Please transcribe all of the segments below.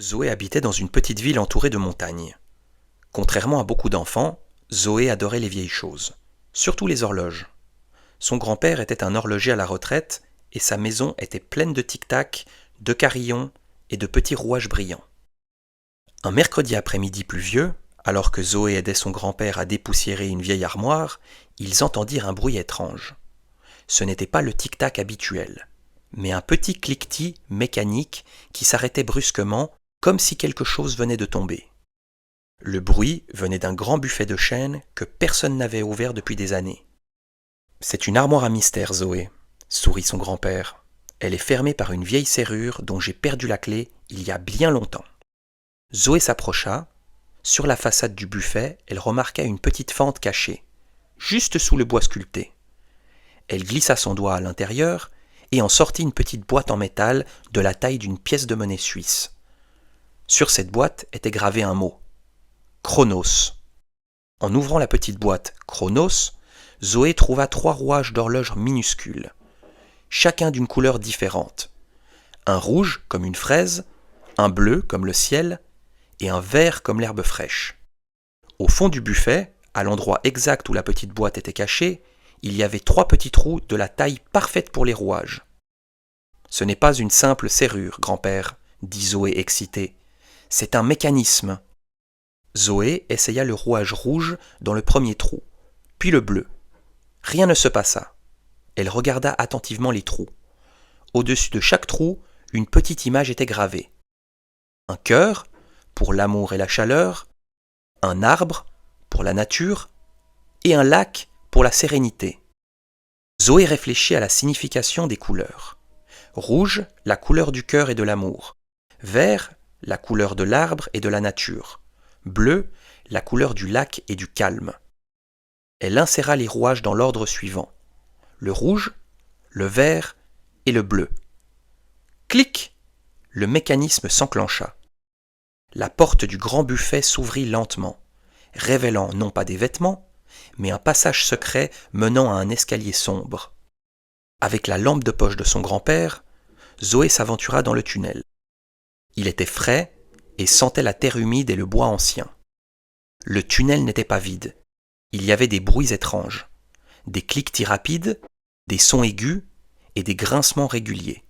Zoé habitait dans une petite ville entourée de montagnes. Contrairement à beaucoup d'enfants, Zoé adorait les vieilles choses, surtout les horloges. Son grand-père était un horloger à la retraite et sa maison était pleine de tic-tac, de carillons et de petits rouages brillants. Un mercredi après-midi pluvieux, alors que Zoé aidait son grand-père à dépoussiérer une vieille armoire, ils entendirent un bruit étrange. Ce n'était pas le tic-tac habituel, mais un petit cliquetis mécanique qui s'arrêtait brusquement, comme si quelque chose venait de tomber. Le bruit venait d'un grand buffet de chêne que personne n'avait ouvert depuis des années. « C'est une armoire à mystère, Zoé, » sourit son grand-père. « Elle est fermée par une vieille serrure dont j'ai perdu la clé il y a bien longtemps. » Zoé s'approcha. Sur la façade du buffet, elle remarqua une petite fente cachée, juste sous le bois sculpté. Elle glissa son doigt à l'intérieur et en sortit une petite boîte en métal de la taille d'une pièce de monnaie suisse. Sur cette boîte était gravé un mot. Chronos. En ouvrant la petite boîte Chronos, Zoé trouva 3 rouages d'horloge minuscules, chacun d'une couleur différente. Un rouge comme une fraise, un bleu comme le ciel et un vert comme l'herbe fraîche. Au fond du buffet, à l'endroit exact où la petite boîte était cachée, il y avait 3 petits trous de la taille parfaite pour les rouages. « Ce n'est pas une simple serrure, grand-père, » dit Zoé excitée. « C'est un mécanisme. » Zoé essaya le rouage rouge dans le premier trou, puis le bleu. Rien ne se passa. Elle regarda attentivement les trous. Au-dessus de chaque trou, une petite image était gravée. Un cœur, pour l'amour et la chaleur, un arbre, pour la nature, et un lac, pour la sérénité. Zoé réfléchit à la signification des couleurs. Rouge, la couleur du cœur et de l'amour. Vert, la couleur de l'arbre et de la nature. Bleu, la couleur du lac et du calme. Elle inséra les rouages dans l'ordre suivant. Le rouge, le vert et le bleu. Clic! Le mécanisme s'enclencha. La porte du grand buffet s'ouvrit lentement, révélant non pas des vêtements, mais un passage secret menant à un escalier sombre. Avec la lampe de poche de son grand-père, Zoé s'aventura dans le tunnel. Il était frais et sentait la terre humide et le bois ancien. Le tunnel n'était pas vide. Il y avait des bruits étranges, des cliquetis rapides, des sons aigus et des grincements réguliers.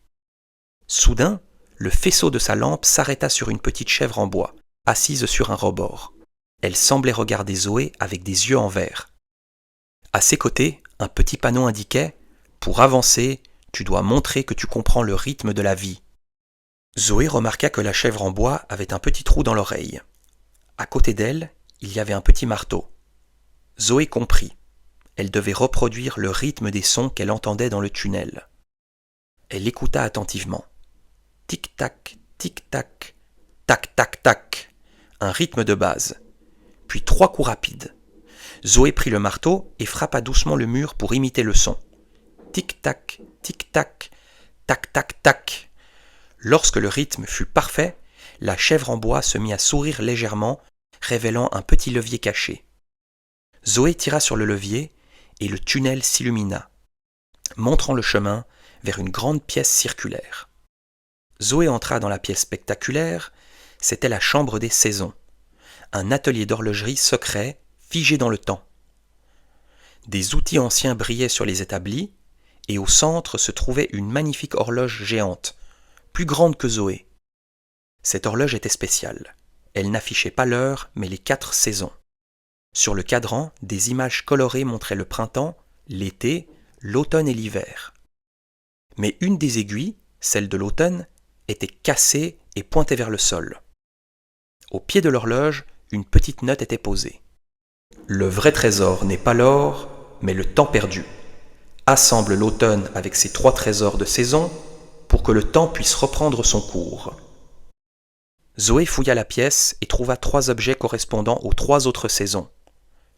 Soudain, le faisceau de sa lampe s'arrêta sur une petite chèvre en bois, assise sur un rebord. Elle semblait regarder Zoé avec des yeux en verre. À ses côtés, un petit panneau indiquait « Pour avancer, tu dois montrer que tu comprends le rythme de la vie. » Zoé remarqua que la chèvre en bois avait un petit trou dans l'oreille. À côté d'elle, il y avait un petit marteau. Zoé comprit. Elle devait reproduire le rythme des sons qu'elle entendait dans le tunnel. Elle écouta attentivement. Tic-tac, tic-tac, tac-tac-tac, un rythme de base. Puis 3 coups rapides. Zoé prit le marteau et frappa doucement le mur pour imiter le son. Tic-tac, tic-tac, tac-tac-tac. Lorsque le rythme fut parfait, la chèvre en bois se mit à sourire légèrement, révélant un petit levier caché. Zoé tira sur le levier et le tunnel s'illumina, montrant le chemin vers une grande pièce circulaire. Zoé entra dans la pièce spectaculaire, c'était la chambre des saisons, un atelier d'horlogerie secret figé dans le temps. Des outils anciens brillaient sur les établis et au centre se trouvait une magnifique horloge géante, plus grande que Zoé. Cette horloge était spéciale. Elle n'affichait pas l'heure, mais les 4 saisons. Sur le cadran, des images colorées montraient le printemps, l'été, l'automne et l'hiver. Mais une des aiguilles, celle de l'automne, était cassée et pointait vers le sol. Au pied de l'horloge, une petite note était posée. « Le vrai trésor n'est pas l'or, mais le temps perdu. Assemble l'automne avec ses 3 trésors de saison pour que le temps puisse reprendre son cours. » Zoé fouilla la pièce et trouva 3 objets correspondant aux 3 autres saisons.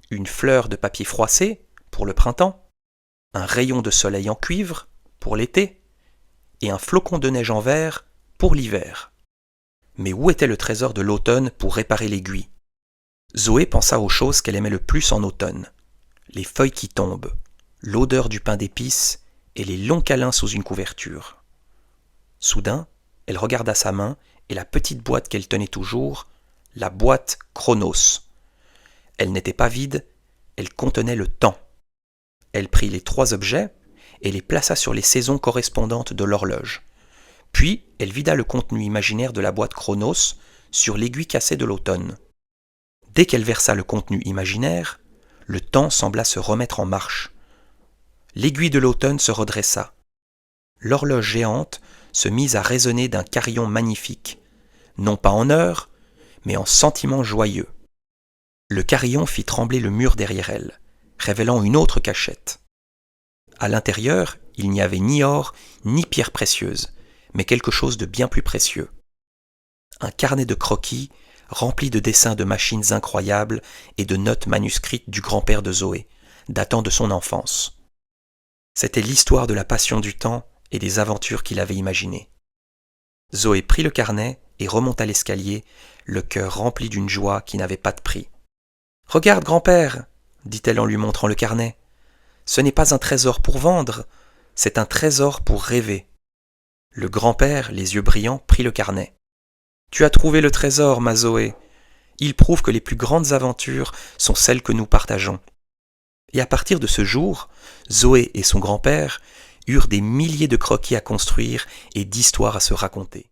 Une fleur de papier froissé, pour le printemps, un rayon de soleil en cuivre, pour l'été, et un flocon de neige en verre, pour l'hiver. Mais où était le trésor de l'automne pour réparer l'aiguille? Zoé pensa aux choses qu'elle aimait le plus en automne. Les feuilles qui tombent, l'odeur du pain d'épices et les longs câlins sous une couverture. Soudain, Elle regarda sa main et la petite boîte qu'elle tenait toujours, la boîte Chronos. Elle n'était pas vide, elle contenait le temps. Elle prit les 3 objets et les plaça sur les saisons correspondantes de l'horloge. Puis, elle vida le contenu imaginaire de la boîte Chronos sur l'aiguille cassée de l'automne. Dès qu'elle versa le contenu imaginaire, le temps sembla se remettre en marche. L'aiguille de l'automne se redressa. L'horloge géante se mit à résonner d'un carillon magnifique, non pas en heures, mais en sentiments joyeux. Le carillon fit trembler le mur derrière elle, révélant une autre cachette. À l'intérieur, il n'y avait ni or, ni pierres précieuses, mais quelque chose de bien plus précieux. Un carnet de croquis rempli de dessins de machines incroyables et de notes manuscrites du grand-père de Zoé, datant de son enfance. C'était l'histoire de la passion du temps et des aventures qu'il avait imaginées. Zoé prit le carnet et remonta l'escalier, le cœur rempli d'une joie qui n'avait pas de prix. « Regarde, grand-père » dit-elle en lui montrant le carnet. « Ce n'est pas un trésor pour vendre, c'est un trésor pour rêver. » Le grand-père, les yeux brillants, prit le carnet. « Tu as trouvé le trésor, ma Zoé. Il prouve que les plus grandes aventures sont celles que nous partageons. » Et à partir de ce jour, Zoé et son grand-père eurent des milliers de croquis à construire et d'histoires à se raconter.